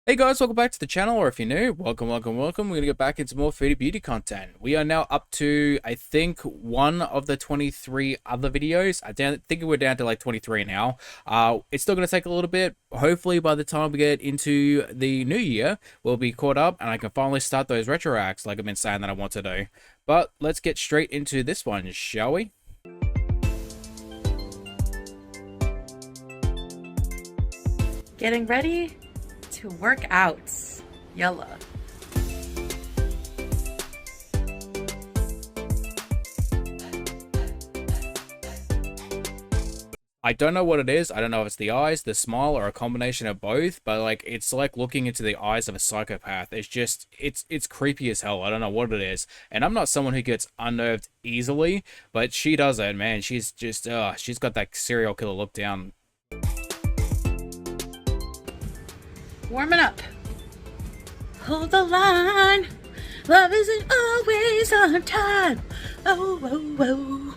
Hey guys, welcome back to the channel, or if you're new, welcome. We're gonna get back into more foodie beauty content. We are now up to, I think, one of the 23 other videos. think we're down to like 23 now. It's still gonna take a little bit. Hopefully by the time we get into the new year, we'll be caught up and I can finally start those retro acts like I've been saying that I want to do. But let's get straight into this one, shall we? Getting ready to work out. Yalla. I don't know what it is. I don't know if it's the eyes, the smile, or a combination of both, but like it's like looking into the eyes of a psychopath. It's just it's creepy as hell. I don't know what it is. And I'm not someone who gets unnerved easily, but she does it, man. She's just she's got that serial killer look down. Warming up. Hold the line. Love isn't always on time. Oh, oh, oh.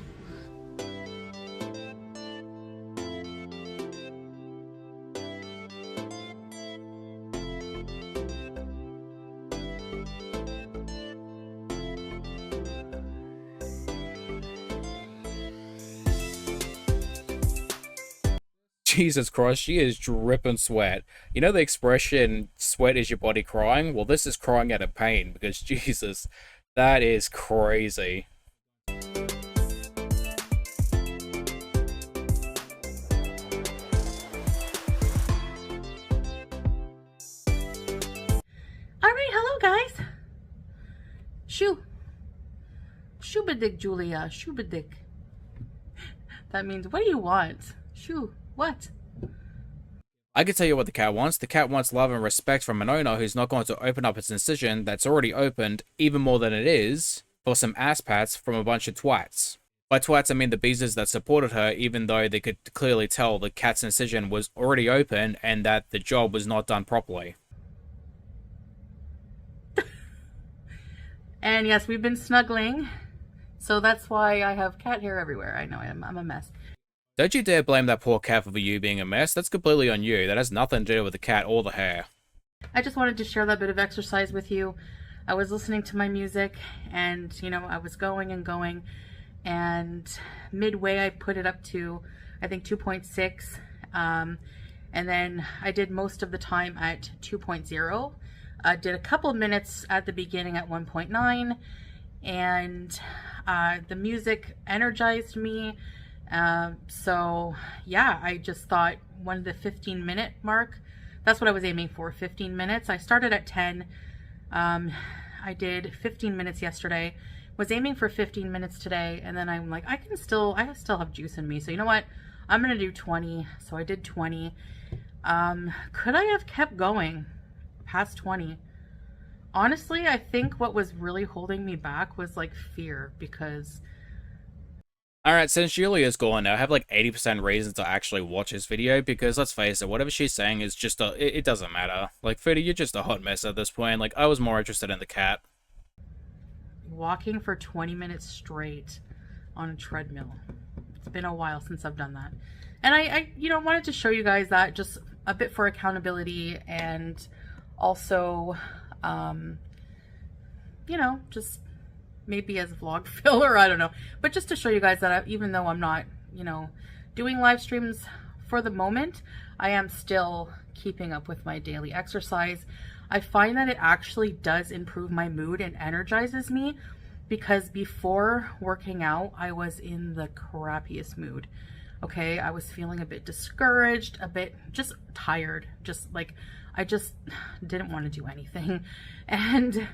Jesus Christ, she is dripping sweat. You know the expression, sweat is your body crying? Well, this is crying out of pain because, Jesus, that is crazy. Alright, hello guys. Shoobadik, Julia. Shoobadik. That means, what do you want? Shoo. What? I can tell you what the cat wants. The cat wants love and respect from an owner who's not going to open up its incision that's already opened, even more than it is, for some ass pats from a bunch of twats. By twats, I mean the beezers that supported her, even though they could clearly tell the cat's incision was already open and that the job was not done properly. And yes, we've been snuggling, so that's why I have cat hair everywhere. I know I'm a mess. Don't you dare blame that poor cat for you being a mess. That's completely on you. That has nothing to do with the cat or the hair. I just wanted to share that bit of exercise with you. I was listening to my music and, you know, I was going and going, and midway I put it up to, I think, 2.6. And then I did most of the time at 2.0. I did a couple of minutes at the beginning at 1.9, and the music energized me. So yeah, I just thought one of the 15-minute mark, that's what I was aiming for, 15 minutes. I started at 10. I did 15 minutes yesterday, was aiming for 15 minutes today, and then I'm like, I still have juice in me. So you know what? I'm going to do 20. So I did 20. Could I have kept going past 20? Honestly, I think what was really holding me back was like fear, because Alright, since Julia's gone now, I have like 80% reason to actually watch this video, because let's face it, whatever she's saying is just it doesn't matter. Like, Foodie, you're just a hot mess at this point. Like, I was more interested in the cat. walking for 20 minutes straight on a treadmill. It's been a while since I've done that. And I you know, wanted to show you guys that, just a bit for accountability, and also, you know, just maybe as vlog filler, I don't know. But just to show you guys that even though I'm not, you know, doing live streams for the moment, I am still keeping up with my daily exercise. I find that it actually does improve my mood and energizes me, because before working out, I was in the crappiest mood. Okay, I was feeling a bit discouraged, a bit just tired, just like I just didn't want to do anything. And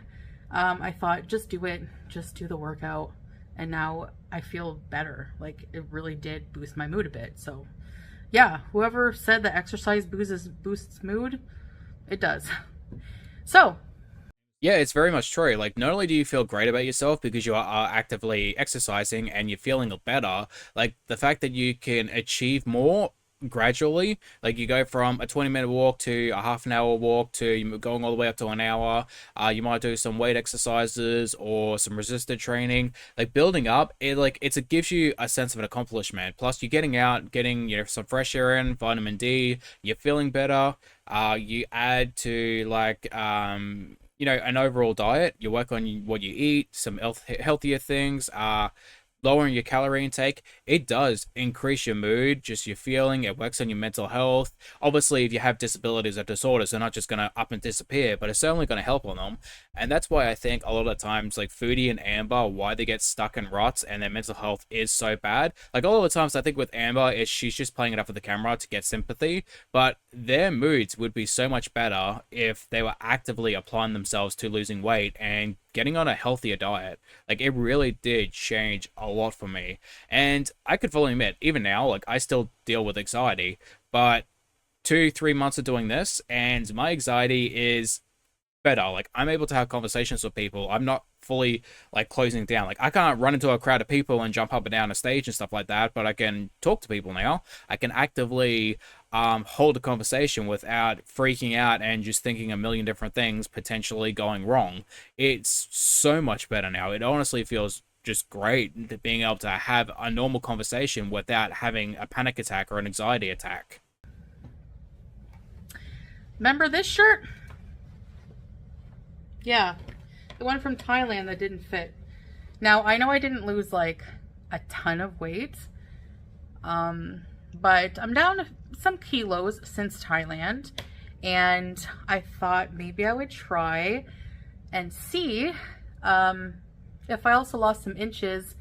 I thought, just do it, just do the workout. And now I feel better. Like, it really did boost my mood a bit. So yeah, whoever said that exercise boosts mood, it does. So Yeah, it's very much true. Like, not only do you feel great about yourself because you are actively exercising and you're feeling better, like, the fact that you can achieve more gradually. Like you go from a 20-minute walk to a half an hour walk to you going all the way up to an hour. You might do some weight exercises or some resisted training. Like building up, it gives you a sense of an accomplishment. Plus, you're getting out, getting some fresh air in, vitamin D. You're feeling better. You add to an overall diet. You work on what you eat, some healthier things. Lowering your calorie intake, it does increase your mood, just your feeling. It works on your mental health. Obviously, if you have disabilities or disorders, they're not just going to up and disappear, but it's certainly going to help on them. And that's why I think a lot of times, like Foodie and Amber, why they get stuck in ruts and their mental health is so bad. Like all of the times, I think with Amber, is she's just playing it up for the camera to get sympathy, but their moods would be so much better if they were actively applying themselves to losing weight and getting on a healthier diet. Like it really did change a lot for me. And I could fully admit, even now, like I still deal with anxiety, but 2-3 months of doing this and my anxiety is better. Like I'm able to have conversations with people. I'm not fully like closing down. Like I can't run into a crowd of people and jump up and down a stage and stuff like that, but I can talk to people now. I can actively hold a conversation without freaking out and just thinking a million different things potentially going wrong. It's so much better now. It honestly feels just great being able to have a normal conversation without having a panic attack or an anxiety attack. Remember this shirt? Yeah, the one from Thailand that didn't fit. Now, I know I didn't lose like a ton of weight, but I'm down some kilos since Thailand, and I thought maybe I would try and see if I also lost some inches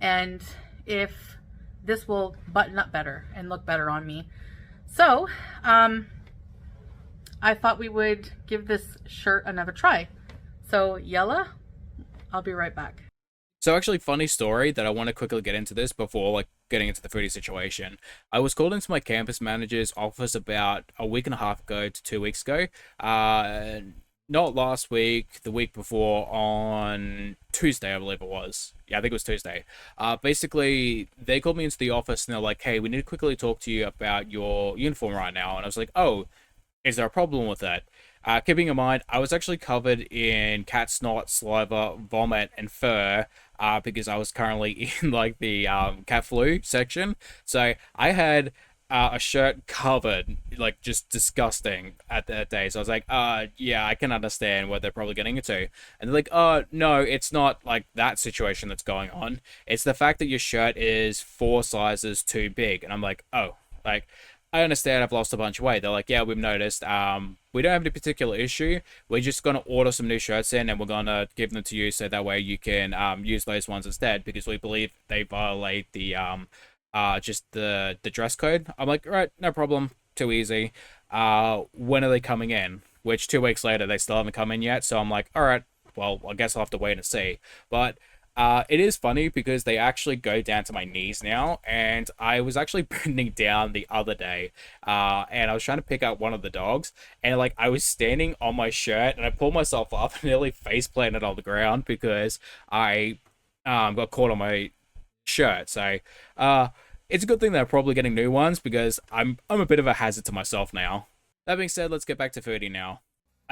and if this will button up better and look better on me. So, I thought we would give this shirt another try. So, Yella, I'll be right back. So actually, funny story that I want to quickly get into this before like getting into the Foodie situation. I was called into my campus manager's office about a week and a half ago to 2 weeks ago. Not last week, the week before on Tuesday, I believe it was. Yeah, I think it was Tuesday. Basically, they called me into the office and they're like, "Hey, we need to quickly talk to you about your uniform right now." And I was like, "Oh, is there a problem with that?" Keeping in mind, I was actually covered in cat snot, saliva, vomit, and fur because I was currently in like the cat flu section. So I had a shirt covered, like just disgusting at that day. So I was like, yeah, I can understand what they're probably getting into. And they're like, no, it's not like that situation that's going on. It's the fact that your shirt is 4 sizes too big. And I'm like, oh, like, I understand I've lost a bunch of weight. They're like, yeah, we've noticed. We don't have any particular issue. We're just going to order some new shirts in and we're going to give them to you so that way you can use those ones instead because we believe they violate the just the dress code. I'm like, all right, no problem. Too easy. When are they coming in? Which 2 weeks later, they still haven't come in yet. So I'm like, all right, well, I guess I'll have to wait and see. But it is funny because they actually go down to my knees now, and I was actually bending down the other day, and I was trying to pick up one of the dogs, and like I was standing on my shirt, and I pulled myself up and nearly face planted on the ground because I got caught on my shirt. So it's a good thing that I'm probably getting new ones because I'm a bit of a hazard to myself now. That being said, let's get back to Foodie now.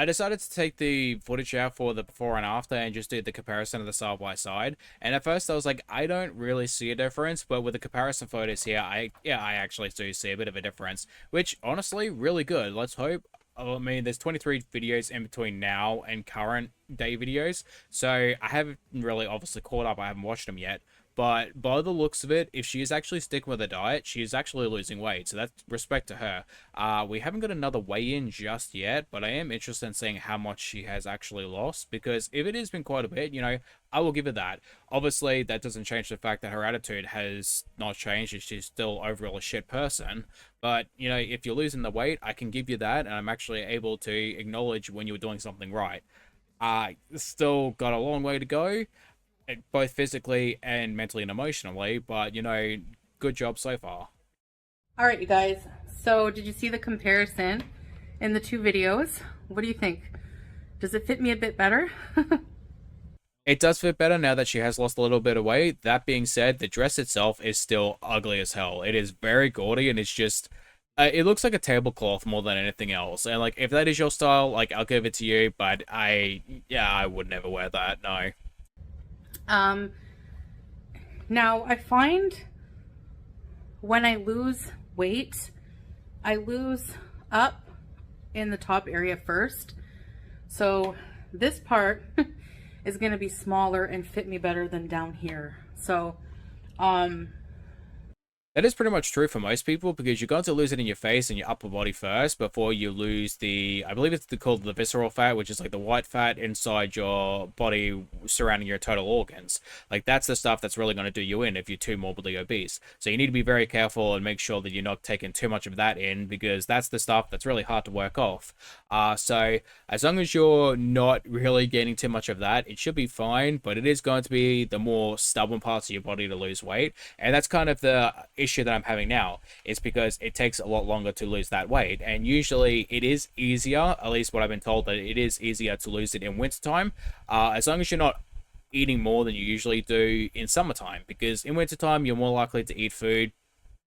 I decided to take the footage out for the before and after and just do the comparison of the side by side. And at first I was like, I don't really see a difference, but with the comparison photos here, I actually do see a bit of a difference, which honestly, really good. Let's hope. I mean, there's 23 videos in between now and current day videos, so I haven't really obviously caught up. I haven't watched them yet. But by the looks of it, if she is actually sticking with her diet, she is actually losing weight. So that's respect to her. We haven't got another weigh-in just yet, but I am interested in seeing how much she has actually lost. Because if it has been quite a bit, you know, I will give her that. Obviously, that doesn't change the fact that her attitude has not changed. She's still overall a shit person. But, you know, if you're losing the weight, I can give you that. And I'm actually able to acknowledge when you're doing something right. Still got a long way to go, both physically and mentally and emotionally, but you know, good job so far. All right, you guys, so did you see the comparison in the 2 videos? What do you think? Does it fit me a bit better? It does fit better now that she has lost a little bit of weight. That being said, the dress itself is still ugly as hell. It is very gaudy and it's just It looks like a tablecloth more than anything else, and like if that is your style, like I'll give it to you. But I would never wear that. No. Um, Now I find when I lose weight, I lose up in the top area first. So this part is going to be smaller and fit me better than down here. So, um, That is pretty much true for most people because you're going to lose it in your face and your upper body first before you lose I believe it's called the visceral fat, which is like the white fat inside your body surrounding your total organs. Like that's the stuff that's really going to do you in if you're too morbidly obese. So you need to be very careful and make sure that you're not taking too much of that in because that's the stuff that's really hard to work off. So as long as you're not really getting too much of that, it should be fine, but it is going to be the more stubborn parts of your body to lose weight. And that's kind of the issue that I'm having now is because it takes a lot longer to lose that weight, and usually it is easier, at least what I've been told, that it is easier to lose it in wintertime, as long as you're not eating more than you usually do in summertime, because in wintertime you're more likely to eat food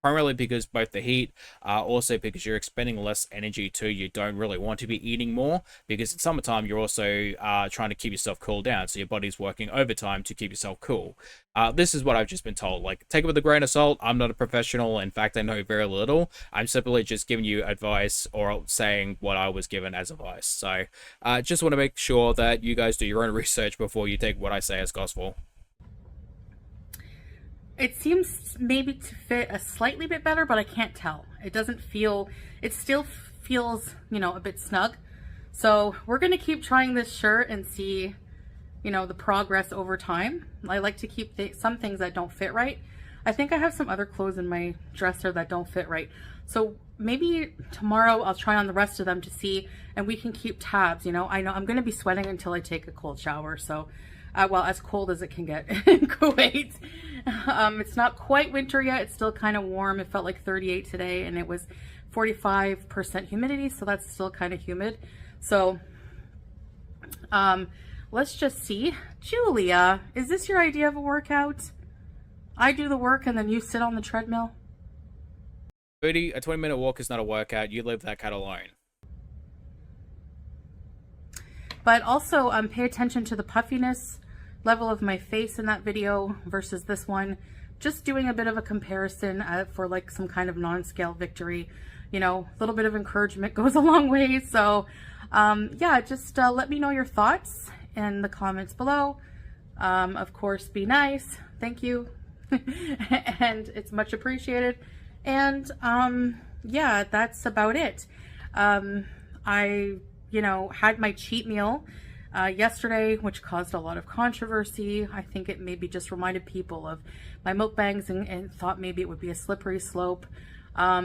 primarily because both the heat, also because you're expending less energy too. You don't really want to be eating more because in summertime you're also trying to keep yourself cool down, so your body's working overtime to keep yourself cool. This is what I've just been told. Like, take it with a grain of salt. I'm not a professional. In fact, I know very little. I'm simply just giving you advice or saying what I was given as advice. So, just want to make sure that you guys do your own research before you take what I say as gospel. it seems maybe to fit a slightly bit better, but I can't tell. It doesn't feel, it still feels, a bit snug. So we're going to keep trying this shirt and see, the progress over time. I like to keep some things that don't fit right. I think I have some other clothes in my dresser that don't fit right. So maybe tomorrow I'll try on the rest of them to see, and we can keep tabs. I know I'm going to be sweating until I take a cold shower. So, well, as cold as it can get in Kuwait. It's not quite winter yet. It's still kind of warm. It felt like 38 today, and it was 45% humidity. So that's still kind of humid. So, let's just see. Julia, is this your idea of a workout? I do the work and then you sit on the treadmill? Foodie, a 20-minute walk is not a workout. You leave that cat alone. But also, pay attention to the puffiness level of my face in that video versus this one. Just doing a bit of a comparison for like some kind of non-scale victory. A little bit of encouragement goes a long way. So, yeah, just let me know your thoughts in the comments below. Of course, be nice. Thank you. And it's much appreciated. And yeah, that's about it. I had my cheat meal yesterday, which caused a lot of controversy. I think it maybe just reminded people of my mukbangs and thought maybe it would be a slippery slope. I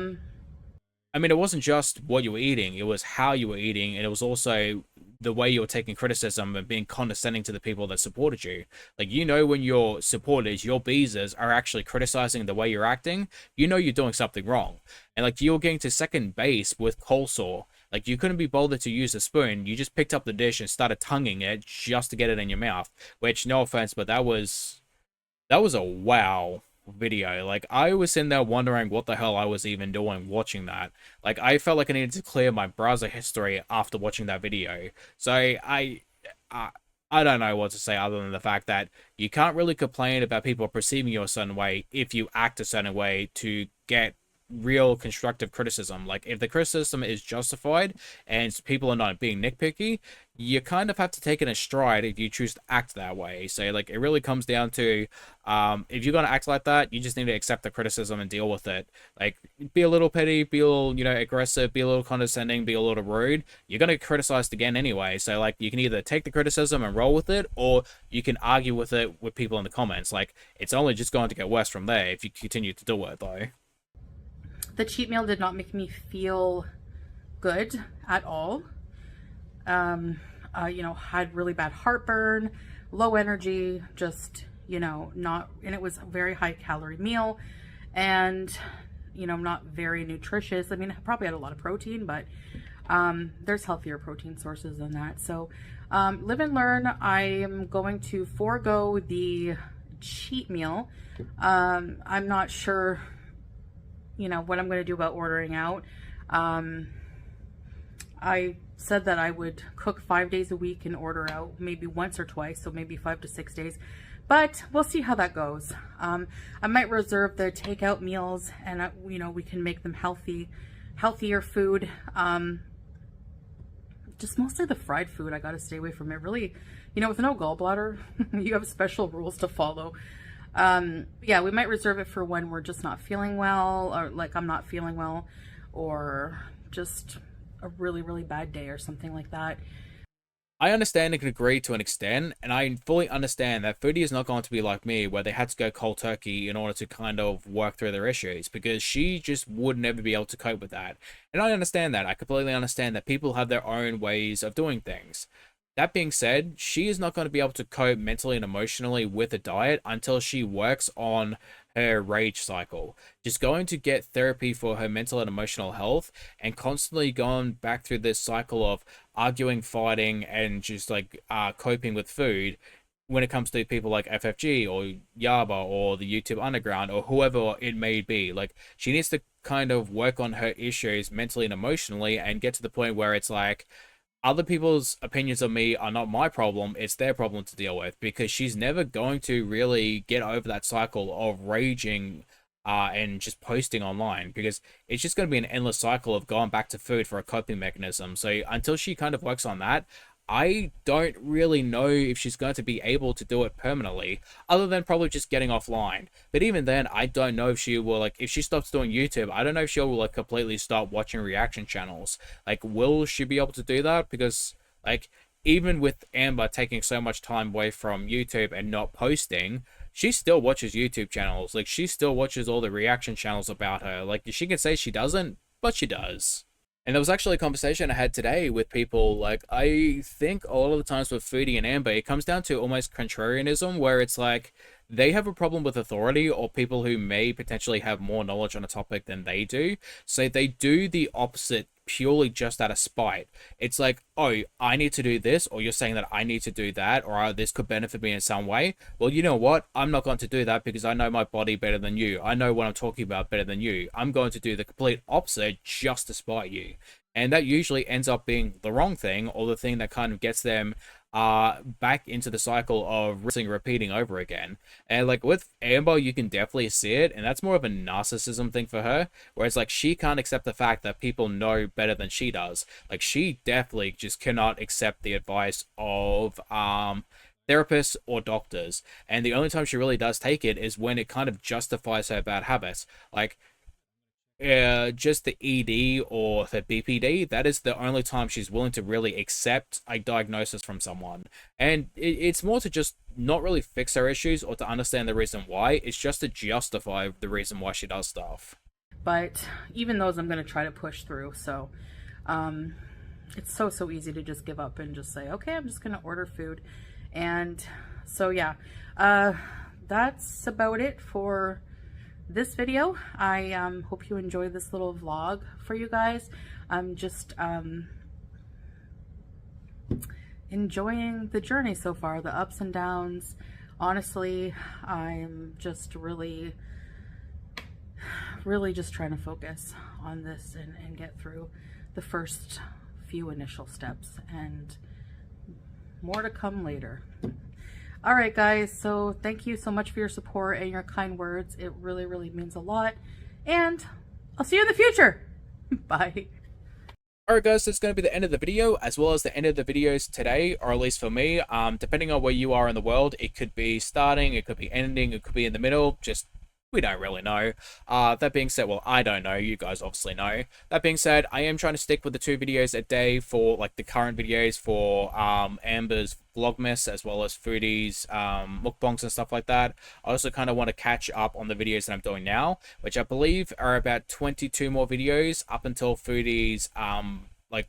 mean, it wasn't just what you were eating, it was how you were eating, and it was also the way you were taking criticism and being condescending to the people that supported you. Like, when your supporters, your beezers, are actually criticizing the way you're acting, you're doing something wrong. And like, you're getting to second base with coleslaw. Like, you couldn't be bothered to use a spoon. You just picked up the dish and started tonguing it just to get it in your mouth. Which, no offense, but that was a wow video. Like, I was in there wondering what the hell I was even doing watching that. Like, I felt like I needed to clear my browser history after watching that video. So I don't know what to say other than the fact that you can't really complain about people perceiving you a certain way if you act a certain way to get real constructive criticism. Like, if the criticism is justified and people are not being nitpicky, you kind of have to take it in stride if you choose to act that way. So like, it really comes down to if you're gonna act like that, you just need to accept the criticism and deal with it. Like, be a little petty, be a little aggressive, be a little condescending, be a little rude, you're gonna get criticized again anyway. So like, you can either take the criticism and roll with it, or you can argue with it with people in the comments. Like, it's only just going to get worse from there if you continue to do it though. The cheat meal did not make me feel good at all. Had really bad heartburn, low energy, just, not, and it was a very high calorie meal and, not very nutritious. I mean, I probably had a lot of protein, but, there's healthier protein sources than that. So, live and learn. I am going to forego the cheat meal. I'm not sure what I'm going to do about ordering out. Um, I said that I would cook 5 days a week and order out maybe once or twice, so maybe 5 to 6 days. But we'll see how that goes. I might reserve the takeout meals, and we can make them healthier food. Just mostly the fried food. I got to stay away from it. Really, with no gallbladder, you have special rules to follow. Yeah, we might reserve it for when we're just not feeling well, or like I'm not feeling well, or just a really, really bad day or something like that. I understand and can agree to an extent, and I fully understand that Foodie is not going to be like me, where they had to go cold turkey in order to kind of work through their issues, because she just would never be able to cope with that. And I understand that. I completely understand that people have their own ways of doing things. That being said, she is not going to be able to cope mentally and emotionally with a diet until she works on her rage cycle. Just going to get therapy for her mental and emotional health, and constantly going back through this cycle of arguing, fighting, and just like coping with food when it comes to people like FFG or Yaba or the YouTube Underground or whoever it may be. Like, she needs to kind of work on her issues mentally and emotionally and get to the point where it's like, other people's opinions of me are not my problem, it's their problem to deal with, because she's never going to really get over that cycle of raging and just posting online, because it's just going to be an endless cycle of going back to food for a coping mechanism. So until she kind of works on that, I don't really know if she's going to be able to do it permanently, other than probably just getting offline. But even then, I don't know if she will, like, if she stops doing YouTube, I don't know if she'll, like, completely stop watching reaction channels. Like, will she be able to do that? Because, like, even with Amber taking so much time away from YouTube and not posting, she still watches YouTube channels. Like, she still watches all the reaction channels about her. Like, she can say she doesn't, but she does. And there was actually a conversation I had today with people. Like, I think a lot of the times with Foodie and Amber, it comes down to almost contrarianism, where it's like they have a problem with authority or people who may potentially have more knowledge on a topic than they do. So they do the opposite purely just out of spite. It's like, oh, I need to do this, or you're saying that I need to do that, or this could benefit me in some way. Well, you know what? I'm not going to do that because I know my body better than you. I know what I'm talking about better than you. I'm going to do the complete opposite just to spite you. And that usually ends up being the wrong thing, or the thing that kind of gets them back into the cycle of rinsing, repeating over again. And like with Amber, you can definitely see it, and that's more of a narcissism thing for her, where it's like she can't accept the fact that people know better than she does. Like, she definitely just cannot accept the advice of therapists or doctors, and the only time she really does take it is when it kind of justifies her bad habits. Like, just the ED or the BPD, that is the only time she's willing to really accept a diagnosis from someone. And it's more to just not really fix her issues or to understand the reason why, it's just to justify the reason why she does stuff. But even those I'm going to try to push through. So it's so easy to just give up and just say, okay, I'm just going to order food. And so yeah, that's about it for this video. I hope you enjoy this little vlog for you guys. I'm just enjoying the journey so far, the ups and downs. Honestly, I'm just really just trying to focus on this and get through the first few initial steps, and more to come later. All right, guys, so thank you so much for your support and your kind words. It really means a lot, and I'll see you in the future. Bye. Alright guys, so it's going to be the end of the video, as well as the end of the videos today, or at least for me. Depending on where you are in the world, it could be starting, it could be ending, it could be in the middle, just we don't really know. That being said, well, I don't know, you guys obviously know. That being said, I am trying to stick with the 2 videos a day for like the current videos for Amber's Vlogmas, as well as Foodie's mukbangs and stuff like that. I also kind of want to catch up on the videos that I'm doing now, which I believe are about 22 more videos up until Foodie's like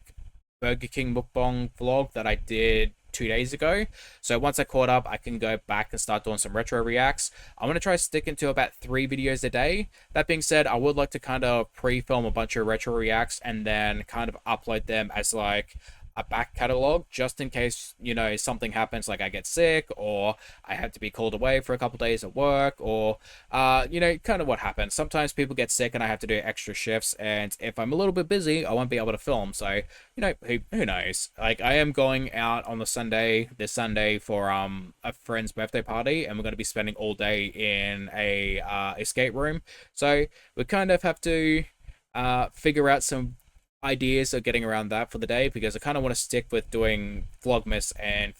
Burger King mukbang vlog that I did 2 days ago. So once I caught up, I can go back and start doing some retro reacts. I'm going to try sticking to about 3 videos a day. That being said, I would like to kind of pre-film a bunch of retro reacts and then kind of upload them as like a back catalog just in case, you know, something happens, like I get sick or I have to be called away for a couple days at work, or you know, kind of what happens. Sometimes people get sick and I have to do extra shifts, and if I'm a little bit busy, I won't be able to film. So, you know, who knows? Like, I am going out on this Sunday for a friend's birthday party, and we're going to be spending all day in a escape room. So we kind of have to figure out some ideas of getting around that for the day, because I kind of want to stick with doing Vlogmas and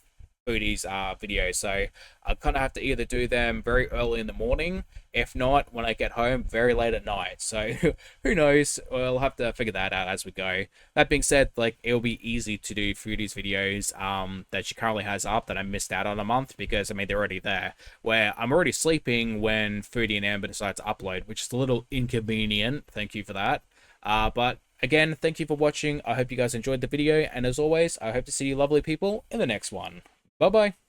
Foodie's videos. So I kind of have to either do them very early in the morning, if not when I get home very late at night. So who knows? We'll have to figure that out as we go. That being said, like, it'll be easy to do Foodie's videos that she currently has up that I missed out on a month, because I mean, they're already there, where I'm already sleeping when Foodie and Amber decide to upload, which is a little inconvenient. Thank you for that. But again, thank you for watching. I hope you guys enjoyed the video, and as always, I hope to see you lovely people in the next one. Bye bye.